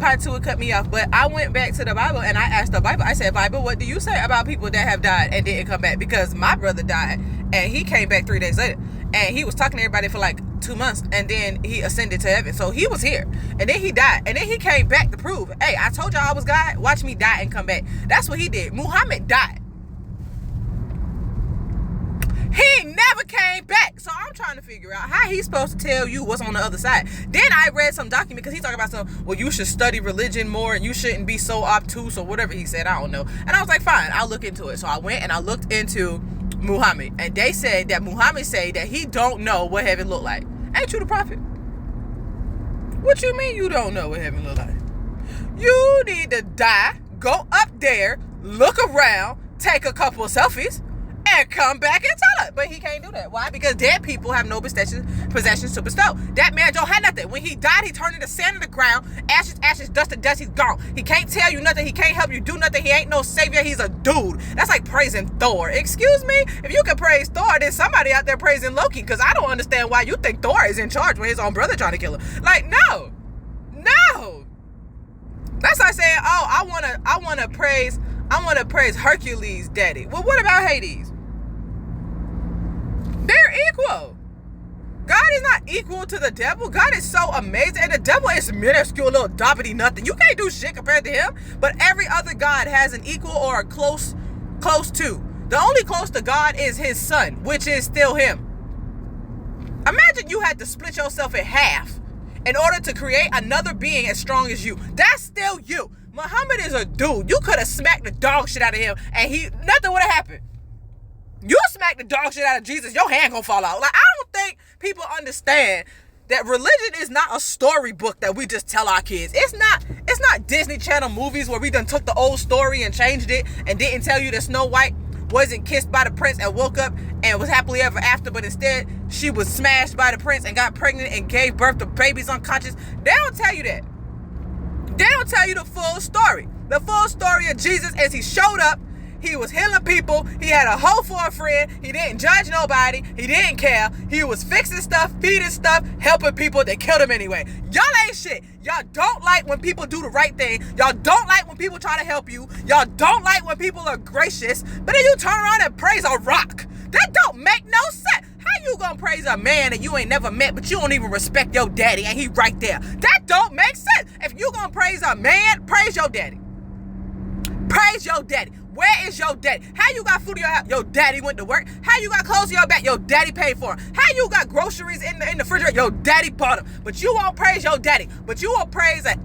part 2 would cut me off. But I went back to the Bible and I asked the Bible. I said, Bible, what do you say about people that have died and didn't come back? Because my brother died and he came back 3 days later. And he was talking to everybody for like 2 months. And then he ascended to heaven. So he was here. And then he died. And then he came back to prove, hey, I told y'all I was God. Watch me die and come back. That's what he did. Muhammad died. He never came back. So I'm trying to figure out how he's supposed to tell you what's on the other side. Then I read some document because he talking about well, you should study religion more and you shouldn't be so obtuse or whatever he said. I don't know. And I was like, fine, I'll look into it. So I went and I looked into Muhammad. And they said that Muhammad said that he don't know what heaven look like. Ain't you the prophet? What you mean you don't know what heaven look like? You need to die, go up there, look around, take a couple of selfies, and come back and tell us. But he can't do that. Why? Because dead people have no possessions to bestow. That man don't have nothing. When he died, he turned into sand in the ground. Ashes, dust to dust. He's gone. He can't tell you nothing. He can't help you do nothing. He ain't no savior. He's a dude. That's like praising Thor. Excuse me? If you can praise Thor, then somebody out there praising Loki. Because I don't understand why you think Thor is in charge when his own brother trying to kill him. Like, no. That's like saying, oh, I wanna praise Hercules' daddy. Well, what about Hades? They're equal. God is not equal to the devil. God is so amazing. And the devil is minuscule, little doppity nothing. You can't do shit compared to him. But every other God has an equal or a close to. The only close to God is his son, which is still him. Imagine you had to split yourself in half in order to create another being as strong as you. That's still you. Muhammad is a dude. You could have smacked the dog shit out of him and nothing would have happened. You smack the dog shit out of Jesus, your hand gonna fall out. Like, I don't think people understand that religion is not a storybook that we just tell our kids. It's not Disney Channel movies where we done took the old story and changed it and didn't tell you that Snow White wasn't kissed by the prince and woke up and was happily ever after, but instead she was smashed by the prince and got pregnant and gave birth to babies unconscious. They don't tell you that. They don't tell you the full story. The full story of Jesus is he showed up, he was healing people, he had a hoe for a friend, he didn't judge nobody, he didn't care, he was fixing stuff, feeding stuff, helping people, they killed him anyway. Y'all ain't shit. Y'all don't like when people do the right thing. Y'all don't like when people try to help you. Y'all don't like when people are gracious, but then you turn around and praise a rock. That don't make no sense. How you gonna praise a man that you ain't never met, but you don't even respect your daddy and he right there? That don't make sense. If you gonna praise a man, praise your daddy. Praise your daddy. Where is your daddy? How you got food in your house? Your daddy went to work. How you got clothes in your back? Your daddy paid for them. How you got groceries in the refrigerator? Your daddy bought them. But you won't praise your daddy. But you will praise an